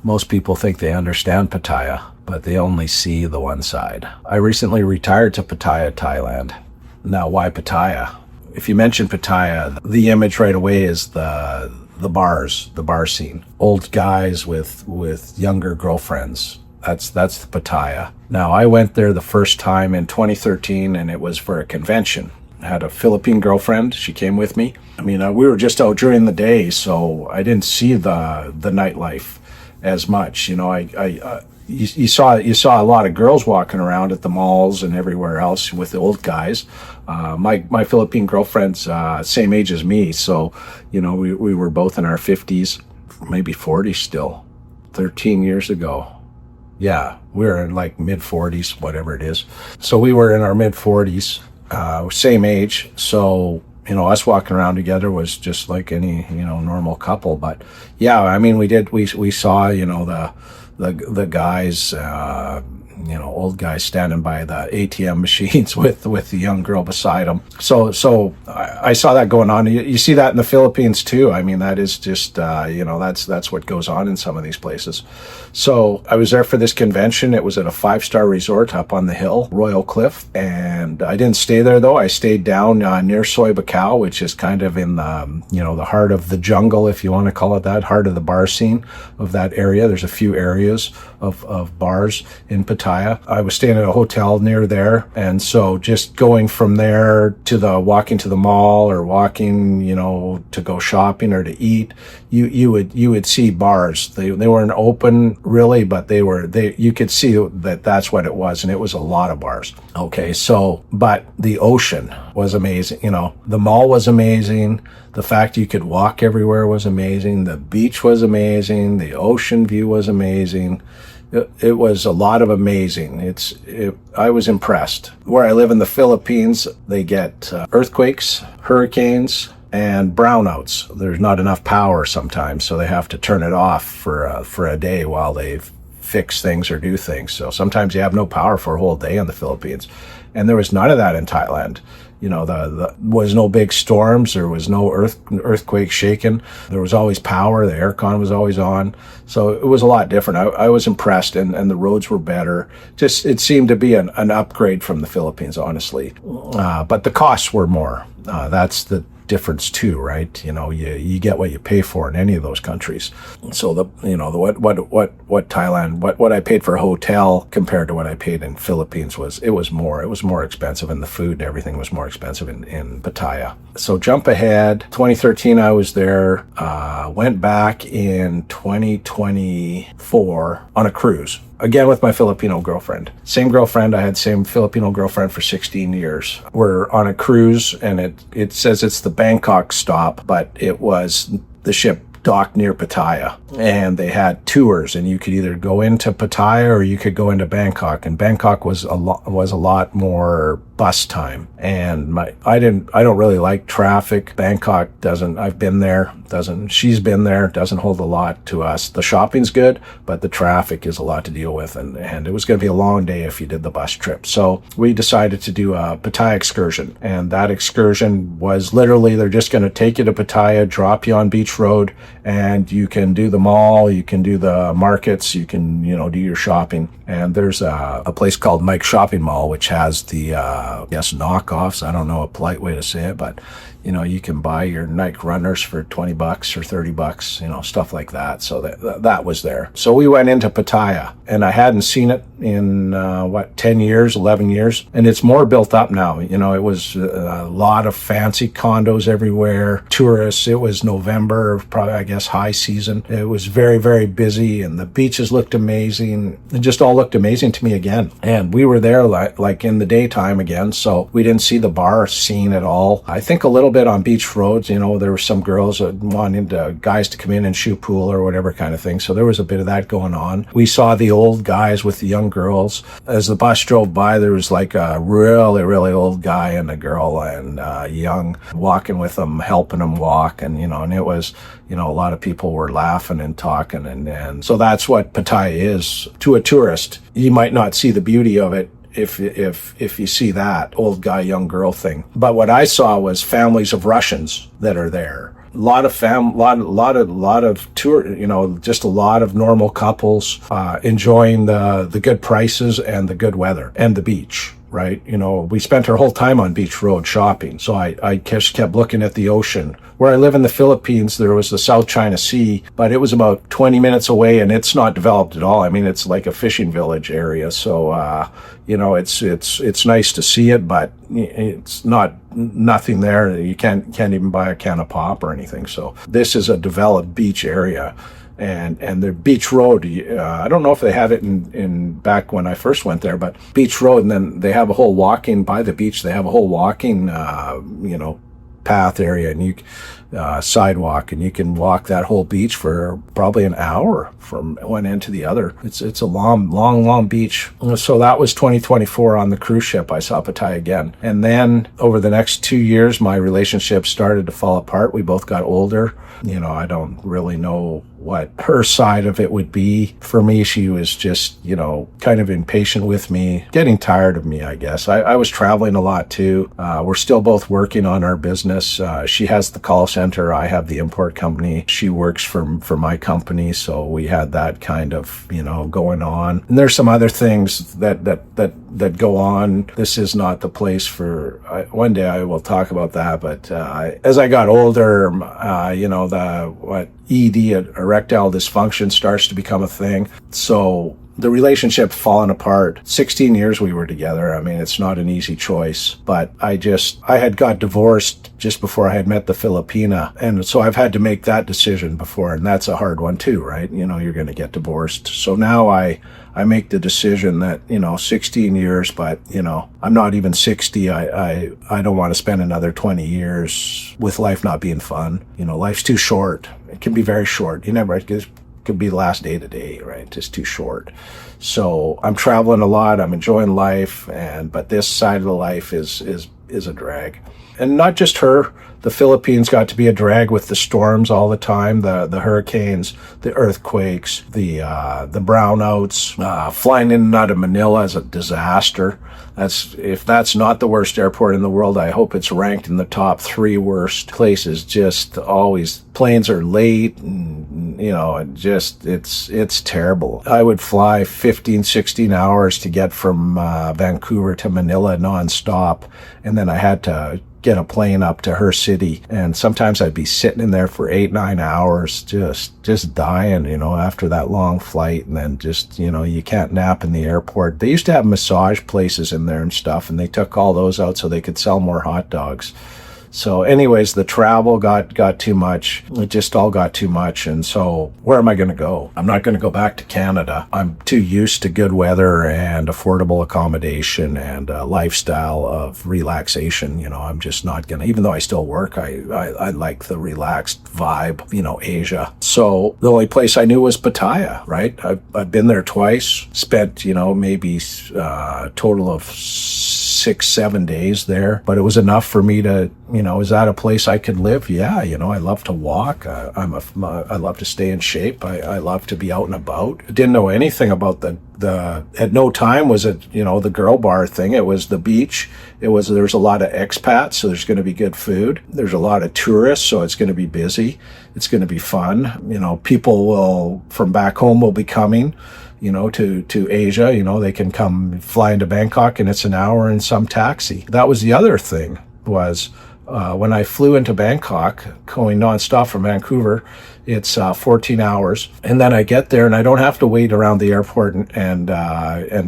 Most people think they understand Pattaya, but they only see the one side. I recently retired to Pattaya, Thailand. Now, why Pattaya? If you mention Pattaya, the image right away is the bars, the bar scene. Old guys with younger girlfriends. That's the Pattaya. Now, I went there the first time in 2013, and it was for a convention. I had a Philippine girlfriend. She came with me. I mean, we were just out during the day, so I didn't see the nightlife as much. You know, you saw a lot of girls walking around at the malls and everywhere else with the old guys. My Philippine girlfriend's same age as me, so you know we were both in our 50s, maybe 40s still. 13 years ago. Yeah, we were in like mid 40s, whatever it is. So we were in our mid 40s, same age. So, you know, us walking around together was just like any, you know, normal couple. But yeah, I mean, we saw, you know, the guys, you know, old guys standing by the ATM machines with the young girl beside them. So I saw that going on. You see that in the Philippines too. I mean, that is just, you know, that's what goes on in some of these places. So I was there for this convention. It was at a 5-star resort up on the hill, Royal Cliff. And I didn't stay there though. I stayed down near Soy Bacau, which is kind of in the, you know, the heart of the jungle, if you want to call it that, heart of the bar scene of that area. There's a few areas of bars in Pattaya. I was staying at a hotel near there, and so just going from there to walking to the mall or walking, you know, to go shopping or to eat, you would see bars. They weren't open really, but you could see that's what it was, and it was a lot of bars. Okay, so but the ocean was amazing. You know, the mall was amazing. The fact you could walk everywhere was amazing. The beach was amazing. The ocean view was amazing. It was a lot of amazing. I was impressed. Where I live in the Philippines, they get earthquakes, hurricanes, and brownouts. There's not enough power sometimes, so they have to turn it off for a day while they fix things or do things. So sometimes you have no power for a whole day in the Philippines. And there was none of that in Thailand. You know, the was no big storms. There was no earthquake shaking. There was always power. The aircon was always on. So it was a lot different. I was impressed, and the roads were better. Just, it seemed to be an upgrade from the Philippines, honestly. But the costs were more. That's the difference too, right? You know, you get what you pay for in any of those countries. So what Thailand, what I paid for a hotel compared to what I paid in Philippines was more expensive, and the food and everything was more expensive in Pattaya. So jump ahead, 2013 I was there, went back in 2024 on a cruise. Again with my Filipino girlfriend. Same girlfriend. I had same Filipino girlfriend for 16 years. We're on a cruise, and it says it's the Bangkok stop, but it was the ship docked near Pattaya, and they had tours, and you could either go into Pattaya or you could go into Bangkok, and Bangkok was a lot more bus time, and I don't really like traffic. Bangkok doesn't. I've been there. Doesn't. She's been there. Doesn't hold a lot to us. The shopping's good, but the traffic is a lot to deal with, and it was going to be a long day if you did the bus trip. So we decided to do a Pattaya excursion, and that excursion was literally they're just going to take you to Pattaya, drop you on Beach Road, and you can do the mall, you can do the markets, you can, you know, do your shopping. And there's a place called Mike's Shopping Mall, which has the knockoffs. I don't know a polite way to say it, but you know, you can buy your Nike runners for $20 or $30, you know, stuff like that. So that was there. So we went into Pattaya, and I hadn't seen it in 10 years, 11 years, and it's more built up now. You know, it was a lot of fancy condos everywhere, tourists. It was November, probably, I guess, high season. It was very, very busy, and the beaches looked amazing. It just all looked amazing to me again. And we were there like in the daytime again, so we didn't see the bar scene at all. I think a little bit on beach roads, you know, there were some girls that wanted guys to come in and shoot pool or whatever kind of thing. So there was a bit of that going on. We saw the old guys with the young girls. As the bus drove by, there was like a really, really old guy and a girl, and young, walking with them, helping them walk. And, you know, and it was, you know, a lot of people were laughing and talking. And so that's what Pattaya is to a tourist. You might not see the beauty of it if you see that old guy, young girl thing. But what I saw was families of Russians that are there. lot of tour, just a lot of normal couples enjoying the good prices and the good weather and the beach. Right. We spent our whole time on Beach Road shopping. So I just kept looking at the ocean. Where I live in the Philippines, there was the South China Sea, but it was about 20 minutes away, and it's not developed at all. I mean, it's like a fishing village area. So, it's nice to see it, but it's nothing there. You can't even buy a can of pop or anything. So this is a developed beach area. And the Beach Road, I don't know if they have it in back when I first went there, but Beach Road, and then they have a whole walking by the beach. They have a whole walking, path area, and sidewalk, and you can walk that whole beach for probably an hour from one end to the other. It's a long beach. So that was 2024 on the cruise ship. I saw Pattaya again. And then over the next 2 years, my relationship started to fall apart. We both got older. I don't really know what her side of it would be. For me, she was just, kind of impatient with me, getting tired of me, I guess. I was traveling a lot too. We're still both working on our business. She has the call center. I have the import company. She works for my company. So we had that kind of, going on. And there's some other things that go on. This is not the place for, one day I will talk about that. But as I got older, ED, erectile dysfunction, starts to become a thing. So the relationship fallen apart. 16 years we were together. I mean, it's not an easy choice, but I had got divorced just before I had met the Filipina. And so I've had to make that decision before, and that's a hard one too, right? You're going to get divorced. So now I make the decision that, 16 years, but, I'm not even 60. I don't want to spend another 20 years with life not being fun. Life's too short. It can be very short. It could be the last day to day, right? Just too short. So I'm traveling a lot. I'm enjoying life, but this side of the life is a drag. And not just her. The Philippines got to be a drag with the storms all the time, the hurricanes, the earthquakes, the brownouts. Flying in and out of Manila is a disaster. If that's not the worst airport in the world, I hope it's ranked in the top 3 worst places. Just always planes are late, and it's terrible. I would fly 15, 16 hours to get from Vancouver to Manila nonstop, and then I had to get a plane up to her city, and sometimes I'd be sitting in there for 8-9 hours just dying, after that long flight. And then you can't nap in the airport. They used to have massage places in there and stuff, and they took all those out so they could sell more hot dogs. So anyways, the travel got too much. It just all got too much. And so where am I going to go? I'm not going to go back to Canada. I'm too used to good weather and affordable accommodation and a lifestyle of relaxation. I'm just not going to, even though I still work, I like the relaxed vibe, Asia. So the only place I knew was Pattaya, right? I've been there twice, spent, maybe a total of 6-7 days there, but it was enough for me to, is that a place I could live? Yeah, I love to walk. I love to stay in shape. I love to be out and about. I didn't know anything about at no time was it, the girl bar thing. It was the beach. There's a lot of expats, so there's going to be good food. There's a lot of tourists, so it's going to be busy. It's going to be fun. People from back home will be coming, to Asia. They can come fly into Bangkok, and it's an hour in some taxi. That was the other thing was, when I flew into Bangkok, going nonstop from Vancouver, it's 14 hours. And then I get there and I don't have to wait around the airport and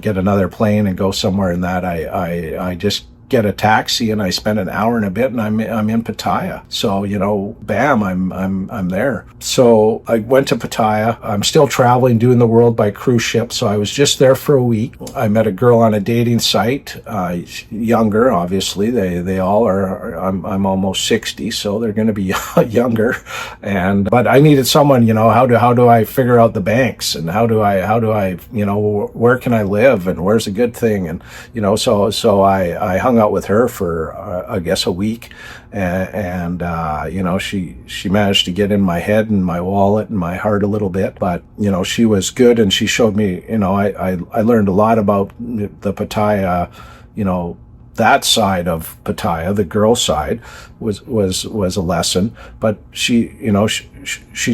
get another plane and go somewhere in that. I just get a taxi and I spend an hour and a bit and I'm in Pattaya. So, bam, I'm there. So I went to Pattaya. I'm still traveling, doing the world by cruise ship. So I was just there for a week. I met a girl on a dating site, younger, obviously. They all are, I'm almost 60, so they're going to be younger. But I needed someone, how do I figure out the banks, and how do I, where can I live, and where's a good thing? And, so I hung out with her for I guess a week, and she managed to get in my head and my wallet and my heart a little bit, but she was good, and she showed me, I learned a lot about the Pattaya that side of Pattaya, the girl side, was a lesson. But she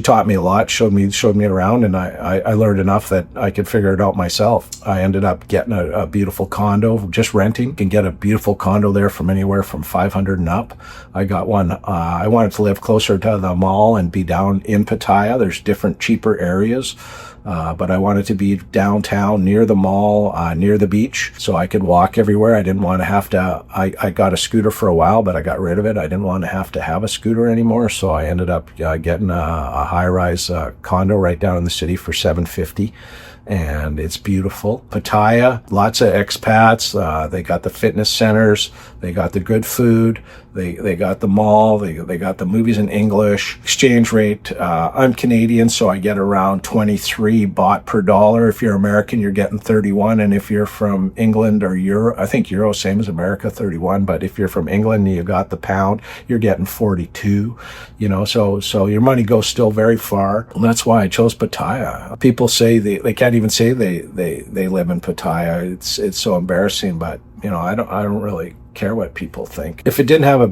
taught me a lot, showed me around, and I learned enough that I could figure it out myself. I ended up getting a beautiful condo, just renting. You can get a beautiful condo there from anywhere from 500 and up. I got one. I wanted to live closer to the mall and be down in Pattaya. There's different cheaper areas. But I wanted to be downtown, near the mall, near the beach, so I could walk everywhere. I didn't want to have to. I got a scooter for a while, but I got rid of it. I didn't want to have a scooter anymore, so I ended up getting a high-rise condo right down in the city for $750. And it's beautiful. Pattaya, lots of expats. They got the fitness centers. They got the good food. They got the mall. They got the movies in English. Exchange rate. I'm Canadian, so I get around 23 baht per dollar. If you're American, you're getting 31. And if you're from England or Euro, I think Euro, same as America, 31. But if you're from England and you got the pound, you're getting 42. So your money goes still very far. And that's why I chose Pattaya. People say they can't even say they live in Pattaya. It's so embarrassing, but I don't really care what people think. If it didn't have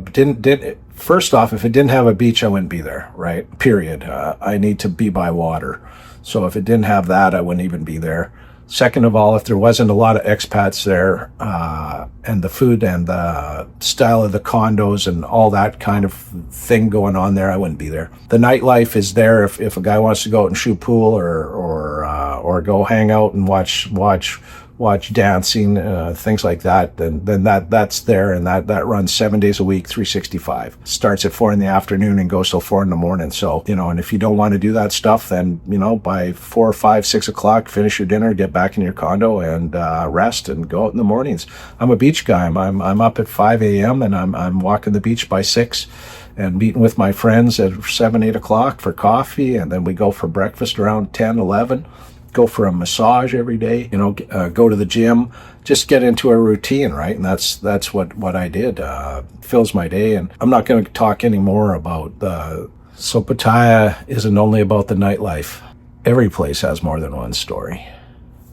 first off, if it didn't have a beach, I wouldn't be there, right? Period. I need to be by water. So if it didn't have that, I wouldn't even be there. Second of all, if there wasn't a lot of expats there, and the food and the style of the condos and all that kind of thing going on there, I wouldn't be there. The nightlife is there if a guy wants to go out and shoot pool or go hang out and watch dancing, things like that, then that's there, and that runs 7 days a week, 365. Starts at 4 p.m. and goes till 4 a.m. So, and if you don't want to do that stuff, then, by 4 or 5, 6 o'clock, finish your dinner, get back in your condo and rest and go out in the mornings. I'm a beach guy. I'm up at 5 a.m. and I'm walking the beach by 6 and meeting with my friends at 7, 8 o'clock for coffee, and then we go for breakfast around 10, 11. Go for a massage every day, go to the gym, just get into a routine, right? And that's what I did. Fills my day. And I'm not going to talk anymore about so Pattaya isn't only about the nightlife. Every place has more than one story.